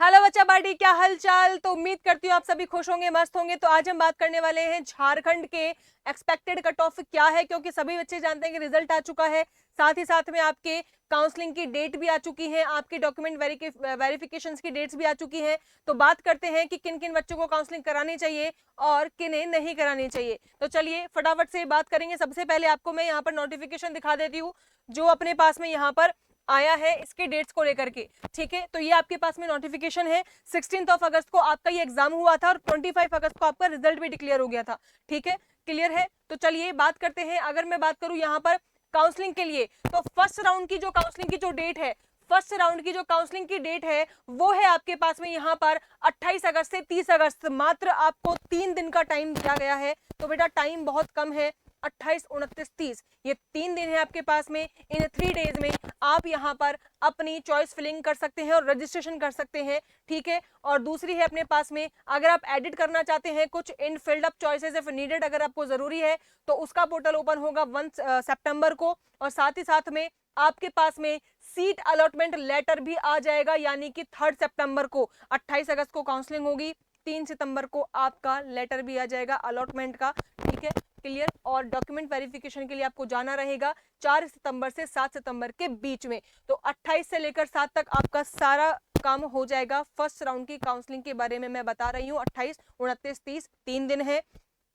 Hello बच्चा party, क्या हाल चाल। तो उम्मीद करती हूँ आप सभी खुश होंगे, मस्त होंगे। तो आज हम बात करने वाले हैं झारखंड के एक्सपेक्टेड कट ऑफ क्या है, क्योंकि सभी बच्चे जानते हैं कि रिजल्ट आ चुका है। साथ ही साथ में आपके काउंसलिंग की डेट भी आ चुकी है, आपके डॉक्यूमेंट वेरिफिकेशन की डेट्स भी आ चुकी हैं। तो बात करते हैं कि किन किन बच्चों को काउंसलिंग करानी चाहिए और किन्हें नहीं करानी चाहिए। तो चलिए फटाफट से बात करेंगे। सबसे पहले आपको मैं यहाँ पर नोटिफिकेशन दिखा देती हूँ जो अपने पास में यहाँ पर आया है इसके डेट्स को लेकर के। ठीक है, तो ये आपके पास में नोटिफिकेशन है। 16 अगस्त को आपका ये एग्जाम हुआ था और 25 अगस्त को आपका रिजल्ट भी डिक्लेयर हो गया था। ठीक है, क्लियर है। तो चलिए बात करते हैं। अगर मैं बात करूं यहाँ पर काउंसलिंग के लिए, तो फर्स्ट राउंड की जो काउंसलिंग की जो डेट है, फर्स्ट राउंड की जो काउंसलिंग की डेट है वो है आपके पास में यहाँ पर 28 अगस्त से 30 अगस्त। मात्र आपको 3 दिन का टाइम दिया गया है। तो बेटा टाइम बहुत कम है, 28, 29, 30, ये 3 दिन है आपके पास में। इन 3 डेज में आप यहाँ पर अपनी चॉइस फिलिंग कर सकते हैं और रजिस्ट्रेशन कर सकते हैं। ठीक है, और दूसरी है अपने पास में, अगर आप एडिट करना चाहते हैं कुछ इन filled up choices if needed, अगर आपको जरूरी है तो उसका पोर्टल ओपन होगा 1 सितंबर को। और साथ ही साथ में आपके पास में सीट अलॉटमेंट लेटर भी आ जाएगा, यानी कि 3 सितंबर को। 28 अगस्त को काउंसलिंग होगी, 3 सितंबर को आपका लेटर भी आ जाएगा अलॉटमेंट का। ठीक है, क्लियर। और डॉक्यूमेंट वेरिफिकेशन के लिए आपको जाना रहेगा 4 सितंबर से 7 सितंबर के बीच में। तो 28 से लेकर 7 तक आपका सारा काम हो जाएगा। फर्स्ट राउंड की काउंसलिंग के बारे में मैं बता रही हूँ। 28, 29, 30 3 दिन है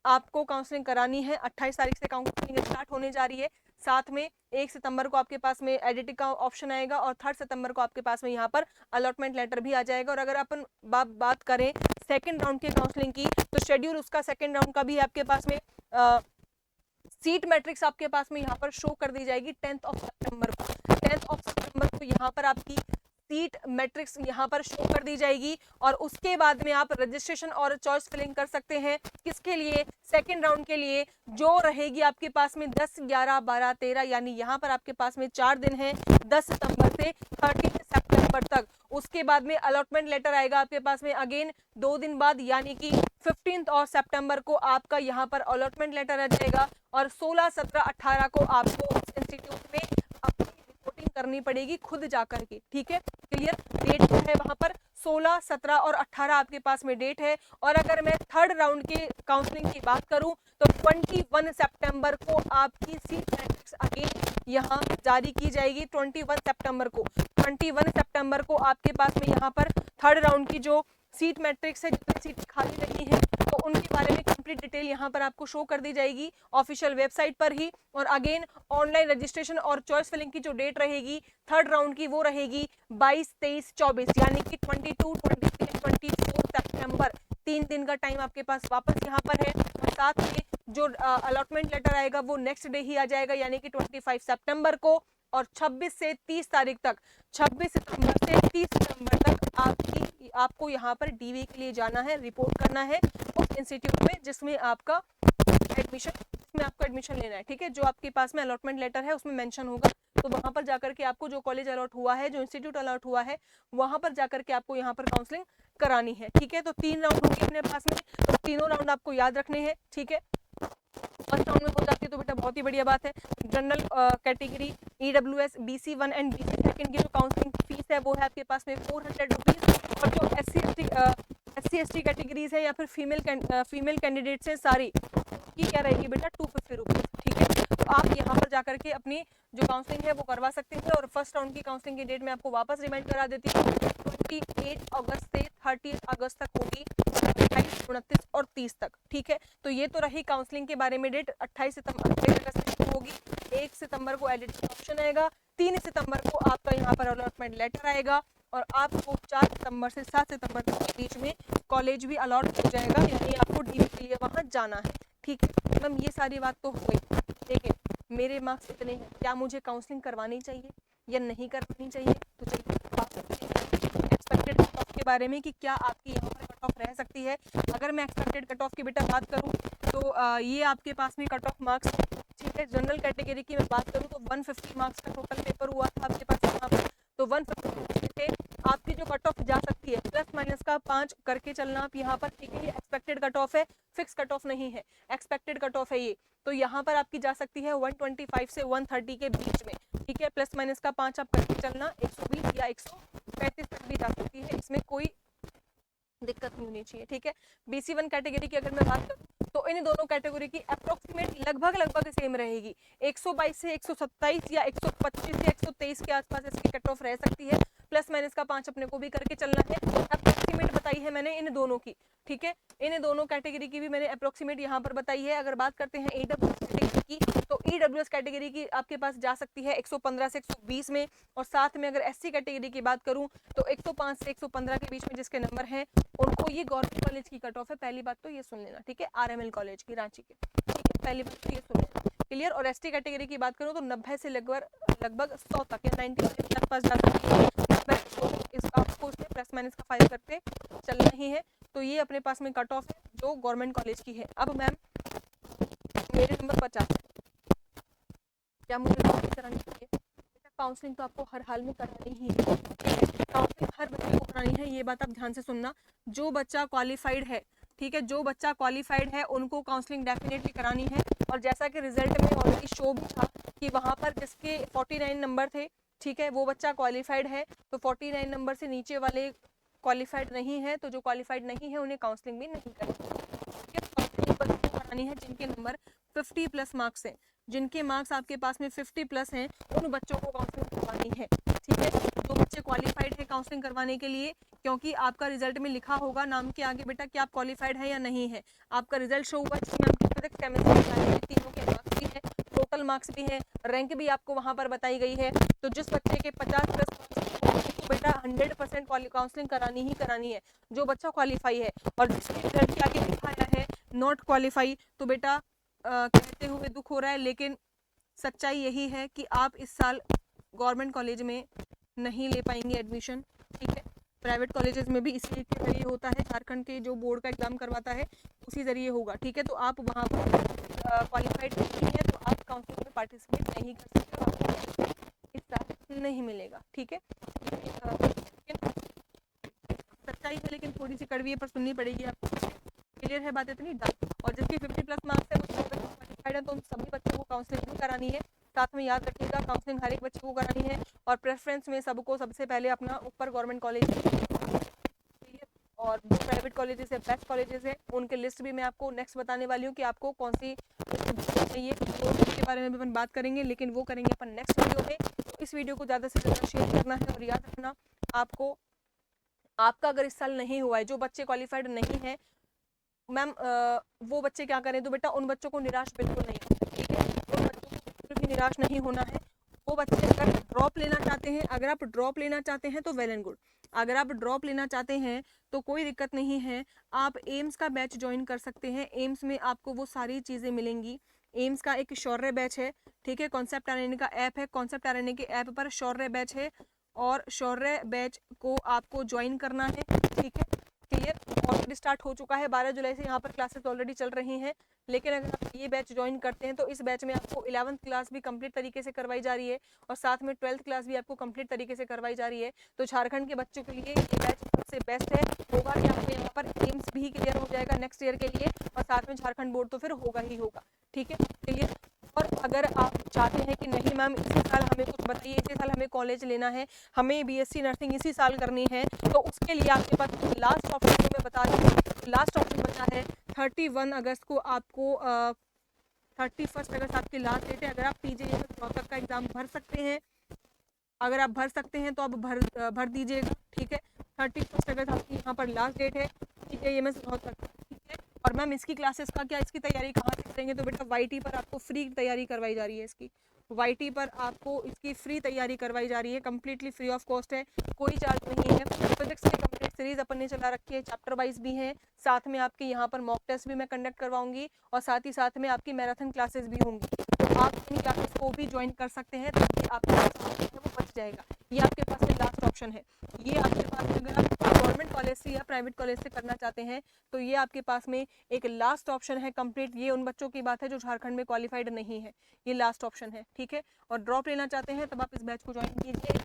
आपको काउंसलिंग करानी है। 28 तारीख से काउंसलिंग स्टार्ट होने जा रही है। साथ में 1 सितंबर को आपके पास में एडिटिंग का ऑप्शन आएगा और 3 सितंबर को आपके पास में यहाँ पर अलॉटमेंट लेटर भी आ जाएगा। और अगर अपन बात करें सेकंड राउंड की काउंसलिंग की, तो शेड्यूल उसका सेकंड राउंड का भी आपके पास में सीट मैट्रिक्स आपके पास में यहाँ पर शो कर दी जाएगी 10 सितंबर को। 10 सितंबर को यहाँ पर आपकी सीट मैट्रिक्स यहाँ पर शो कर दी जाएगी। और उसके बाद में आप रजिस्ट्रेशन और चॉइस फिलिंग कर सकते हैं। किसके लिए? सेकंड राउंड के लिए, जो रहेगी आपके पास में 10, 11, 12, 13, यानी यहाँ पर आपके पास में 4 दिन है, 10 सितंबर से 30 सितंबर तक। उसके बाद में अलॉटमेंट लेटर आएगा आपके पास में अगेन 2 दिन बाद, यानी कि 15 सितंबर को आपका यहाँ पर अलॉटमेंट लेटर आ जाएगा। और 16, 17, 18 को आपको इंस्टीट्यूट में अपनी रिपोर्टिंग करनी पड़ेगी खुद जाकर के। ठीक है, क्लियर। डेट क्या है वहां पर? 16, 17 और 18 आपके पास में डेट है। और अगर मैं थर्ड राउंड की काउंसलिंग की बात करूं तो 21 सितंबर को आपकी सीट मैट्रिक्स अगेन यहाँ जारी की जाएगी। 21 सितंबर को, 21 सितंबर को आपके पास में यहाँ पर थर्ड राउंड की जो सीट मैट्रिक्स है, जितनी सीटें खाली रही हैं, तो उनके बारे में कंप्लीट डिटेल यहाँ पर आपको शो कर दी जाएगी ऑफिशियल वेबसाइट पर ही। और अगेन ऑनलाइन रजिस्ट्रेशन और चॉइस फिलिंग की जो डेट रहेगी थर्ड राउंड की, वो रहेगी 22, 23, 24, यानी कि 22, 23, 24 सितंबर। 3 दिन का टाइम आपके पास वापस यहाँ पर है। और साथ में जो अलॉटमेंट लेटर आएगा वो नेक्स्ट डे ही आ जाएगा, यानी कि 25 सितंबर को। और 26 से 30 तारीख तक, 26 सितंबर से 30 सितंबर तक आपको यहाँ पर डीवी के लिए जाना है, रिपोर्ट करना है उस इंस्टीट्यूट में जिसमें आपका एडमिशन लेना है। ठीक है, जो आपके पास में अलॉटमेंट लेटर है उसमें मेंशन होगा। तो वहां पर जाकर के आपको जो कॉलेज अलॉट हुआ है, जो इंस्टीट्यूट अलॉट हुआ है, वहां पर जाकर के आपको यहाँ पर काउंसलिंग करानी है। ठीक है, तो 3 राउंड होंगे अपने पास में, तो तीनों राउंड आपको याद रखने हैं। ठीक है, फर्स्ट राउंड में हो जाती है तो बेटा बहुत ही बढ़िया बात है। General category EWS BC1 and BC2 की जो काउंसलिंग फीस है वो है आपके पास में 400 रुपीज। और जो SC ST कैटेगरीज है या फिर फीमेल कैंडिडेट्स हैं सारी, की क्या रहेगी बेटा 250 रुपीज। ठीक है, तो आप यहाँ पर जाकर के अपनी जो काउंसलिंग है वो करवा सकते हैं। और फर्स्ट राउंड की काउंसलिंग की डेट मैं आपको वापस रिमाइंड करा देती हूँ, 28 अगस्त से 30 अगस्त तक होगी, 28, 29 और 30 तक। ठीक है, तो ये तो रही काउंसलिंग के बारे में डेट। 28 अगस्त से शुरू होगी, 1 सितंबर को एडिटिंग ऑप्शन आएगा, 3 सितंबर को आपका यहाँ पर अलॉटमेंट लेटर आएगा। और आपको 4 सितंबर से 7 सितंबर तक के बीच में कॉलेज भी अलॉट हो जाएगा, यानी आपको डीवी के लिए वहां जाना है। ठीक है मैम, ये सारी बात तो हो गई। देखिए मेरे मार्क्स इतने हैं, क्या मुझे काउंसलिंग करवानी चाहिए या नहीं करवानी चाहिए? तो चलिए बात करते हैं एक्सपेक्टेड कट ऑफ के बारे में कि क्या आपकी यहाँ पर कट ऑफ रह सकती है। अगर मैं एक्सपेक्टेड कट ऑफ की बेटा बात करूँ तो ये आपके पास में कट ऑफ मार्क्स। ठीक है, जनरल कैटेगरी की मैं बात करूँ तो 150 मार्क्स का टोटल पेपर हुआ था आपके पास यहाँ पर। तो 150 से आपकी जो कट ऑफ जा सकती है, प्लस माइनस का 5 करके चलना आप यहाँ पर। ठीक है, ये एक्सपेक्टेड कट ऑफ है, फिक्स कट ऑफ नहीं है, एक्सपेक्टेड कट ऑफ है ये। तो यहाँ पर आपकी जा सकती है 125 से 130 के बीच में। ठीक है, प्लस माइनस का 5 आप करके चलना, 120 या 135 तक भी जा सकती है, इसमें कोई होनी चाहिए, ठीक है। BC1 कैटेगरी की अगर मैं बात करूँ तो इन दोनों कैटेगरी की अप्रोक्सीमेट लगभग सेम रहेगी, 122 से 127 या 125 या 123 के आसपास इसकी कट ऑफ रह सकती है, प्लस माइनस का 5 अपने को भी करके चलना है। अप्रोक्सीमेट बताई है मैंने इन दोनों की, ठीक है, इन दोनों कैटेगरी की भी मैंने अप्रोक्सीमेट यहाँ पर बताई है। अगर बात करते हैं EWS कैटेगरी की तो EWS कैटेगरी की आपके पास जा सकती है 115 से 120 में, और साथ में अगर SC कैटेगरी की बात करूं तो 105 से 115 के बीच में जिसके नंबर हैं उनको ये गवर्नमेंट कॉलेज की कट ऑफ है। पहली बात तो ये सुन लेना, ठीक है, RML कॉलेज की रांची के, ठीक है, पहली बात तो ये सुन लेना, क्लियर। और ST कैटेगरी की बात करूं तो 90 से लगभग 100 तक या 90 के आसपास जा सकती है। आपको उसमें प्लस माइनस का 5 करके चलना ही है। तो ये अपने पास में कट ऑफ है जो गवर्नमेंट कॉलेज की है। अब मैम मेरे नंबर 50 क्या मुझे काउंसलिंग करानी चाहिए? काउंसलिंग तो आपको हर हाल में करानी ही है, काउंसलिंग हर बच्चे को करानी है, ये बात आप ध्यान से सुनना। जो बच्चा क्वालिफाइड है, ठीक है, जो बच्चा क्वालिफाइड है उनको काउंसलिंग डेफिनेटली करानी है। और जैसा कि रिजल्ट में ऑलरेडी शो भी था कि वहाँ पर जिसके 49 नंबर थे, ठीक है, वो बच्चा क्वालिफाइड है, तो 49 नंबर से नीचे वाले क्वालिफाइड नहीं है, तो जो क्वालिफाइड नहीं है उन्हें काउंसलिंग भी नहीं करनी करानी है जिनके नंबर 50 प्लस मार्क्स हैं, जिनके मार्क्स आपके पास में 50 प्लस हैं, उन बच्चों को काउंसलिंग करवानी है, ठीक है। जो बच्चे क्वालिफाइड है काउंसलिंग करवाने के लिए, क्योंकि आपका रिजल्ट में लिखा होगा नाम के आगे बेटा कि आप क्वालिफाइड है या नहीं है, आपका रिजल्ट शो होगा जिसमें आपके फिजिक्स केमिस्ट्री तीनों के मार्क्स भी है, टोटल मार्क्स भी है, रैंक भी आपको वहां पर बताई गई है। तो जिस बच्चे के 50 प्लस बेटा 100% काउंसलिंग करानी ही करानी है, जो बच्चा क्वालिफाई है। और जिसके रिजल्ट के आगे लिखा है नॉट क्वालिफाई, तो बेटा कहते हुए दुख हो रहा है, लेकिन सच्चाई यही है कि आप इस साल गवर्नमेंट कॉलेज में नहीं ले पाएंगे एडमिशन, ठीक है। प्राइवेट कॉलेजेस में भी इसी के जरिए होता है, झारखंड के जो बोर्ड का एग्जाम करवाता है उसी जरिए होगा, ठीक है। तो आप वहाँ पर क्वालिफाइड नहीं है तो आप काउंसलिंग में पार्टिसिपेट नहीं कर सकते, आपको इस साल नहीं मिलेगा, ठीक है। सच्चाई है लेकिन थोड़ी सी कड़वी है, पर सुननी पड़ेगी आपको, क्लियर है बात इतनी डन। और जिसकी 50 प्लस मार्क्स है वो क्वालिफाइड है, तो उन सभी बच्चों को काउंसलिंग भी करानी है। साथ में याद रखिएगा काउंसलिंग हर एक बच्चे को करानी है, और प्रेफरेंस में सबको सबसे पहले अपना ऊपर गवर्नमेंट कॉलेज और प्राइवेट कॉलेजेस है, बेस्ट कॉलेजेस है, उनके लिस्ट भी मैं आपको नेक्स्ट बताने वाली हूँ कि आपको कौन सी चाहिए, तो उसके बारे में भी अपन बात करेंगे, लेकिन वो करेंगे अपन नेक्स्ट वीडियो में। तो इस वीडियो को ज़्यादा से ज़्यादा शेयर करना है, और याद रखना आपको, आपका अगर इस साल नहीं हुआ है, जो बच्चे क्वालिफाइड नहीं है मैम, वो बच्चे क्या करें, तो बेटा उन बच्चों को निराश बिल्कुल नहीं, ठीक है, उन बच्चों को बिल्कुल भी निराश नहीं होना है। वो बच्चे अगर ड्रॉप लेना चाहते हैं, अगर आप ड्रॉप लेना चाहते हैं तो वेल एंड गुड, अगर आप ड्रॉप लेना चाहते हैं तो कोई दिक्कत नहीं है, आप एम्स का बैच ज्वाइन कर सकते हैं। एम्स में आपको वो सारी चीज़ें मिलेंगी। एम्स का एक शौर्य बैच है, ठीक है, कॉन्सेप्ट RNA का ऐप है, कॉन्सेप्ट RNA के ऐप पर शौर्य बैच है, और शौर्य बैच को आपको ज्वाइन करना है, ठीक है, क्लियर। ऑलरेडी स्टार्ट हो चुका है, 12 जुलाई से यहाँ पर क्लासेस ऑलरेडी चल रही हैं। लेकिन अगर आप ये बैच ज्वाइन करते हैं तो इस बैच में आपको 11th क्लास भी कंप्लीट तरीके से करवाई जा रही है, और साथ में 12th क्लास भी आपको कंप्लीट तरीके से करवाई जा रही है। तो झारखंड के बच्चों के लिए ये बैच सबसे बेस्ट है। होगा कि आपको यहाँ पर एम्स भी क्लियर हो जाएगा नेक्स्ट ईयर के लिए, और साथ में झारखंड बोर्ड तो फिर होगा ही होगा, ठीक है, क्लियर। और अगर आप चाहते हैं कि नहीं मैम इसी साल हमें कुछ बताइए, इसी साल हमें कॉलेज लेना है, हमें BSc नर्सिंग इसी साल करनी है, तो उसके लिए आपके पास लास्ट ऑप्शन मैं बता दूँ, लास्ट ऑप्शन बचा है 31 अगस्त को आपको 31 अगस्त आपकी लास्ट डेट है। अगर आप PGIMS स्नातक का एग्जाम भर सकते हैं, अगर आप भर सकते हैं तो आप भर दीजिएगा, ठीक है। 31 अगस्त आपकी यहाँ पर लास्ट डेट है PGIMS स्नातक, ठीक है। और मैम इसकी क्लासेस का क्या, इसकी तैयारी कहाँ से करेंगे, तो बेटा YT पर आपको फ्री तैयारी करवाई जा रही है, इसकी YT पर आपको इसकी फ्री तैयारी करवाई जा रही है, कम्प्लीटली फ्री ऑफ कॉस्ट है, कोई चार्ज नहीं है। फिजिक्स की कंप्लीट सीरीज अपन ने चला रखी है, चैप्टर वाइज भी है, साथ में आपके यहाँ पर मॉक टेस्ट भी मैं कंडक्ट करवाऊंगी, और साथ ही साथ में आपकी मैराथन क्लासेस भी होंगी, तो आप इन क्लासेस को भी ज्वाइन कर सकते हैं, ताकि आपका वो बच जाएगा। ये आपके पास में लास्ट ऑप्शन है, ये आपके पास में अगर आप गवर्नमेंट कॉलेज से या प्राइवेट कॉलेज से करना चाहते हैं तो ये आपके पास में एक लास्ट ऑप्शन है कंप्लीट। ये उन बच्चों की बात है जो झारखंड में क्वालिफाइड नहीं है, ये लास्ट ऑप्शन है, ठीक है। और ड्रॉप लेना चाहते हैं तब आप इस बैच को ज्वाइन कीजिए,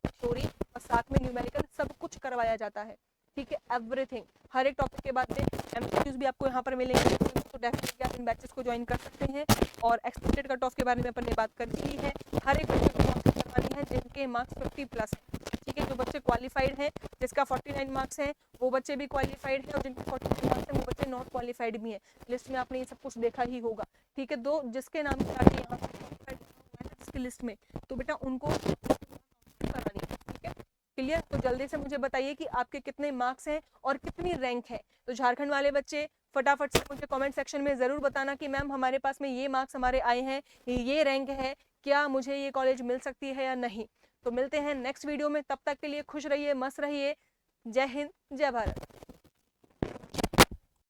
स्टोरी और साथ में न्यूमेरिकल सब कुछ करवाया जाता है, ठीक है, एवरीथिंग, हर एक टॉपिक के बाद में MCQs भी आपको यहाँ पर मिलेंगे, तो डेफिनेटली आप इन बैचेस को ज्वाइन कर सकते हैं। और एक्सपेक्टेड कट ऑफ के बारे में अपन ने बात कर ली है। हर एक बच्चे को काउंसलिंग करवानी है जिनके मार्क्स 50+ है, ठीक है। जो बच्चे क्वालिफाइड हैं, जिसका 49 मार्क्स है, वो बच्चे भी क्वालिफाइड हैं, और जिनके 49 मार्क्स हैं वो बच्चे नॉट क्वालिफाइड भी हैं। लिस्ट में आपने ये सब कुछ देखा ही होगा, ठीक है। दो जिसके नाम से आगे यहाँ पे जिसकी लिस्ट में, तो बेटा उनको करानी है, ठीक है। क्लियर? तो जल्दी से मुझे बताइए कि आपके कितने मार्क्स हैं और कितनी रैंक है। तो झारखंड वाले बच्चे फटाफट से मुझे कमेंट सेक्शन में जरूर बताना कि मैम हमारे पास में ये मार्क्स हमारे आए हैं, ये रैंक है, क्या मुझे ये कॉलेज मिल सकती है या नहीं। तो मिलते हैं नेक्स्ट वीडियो में, तब तक के लिए खुश रहिए, मस्त रहिए। जय हिंद, जय भारत।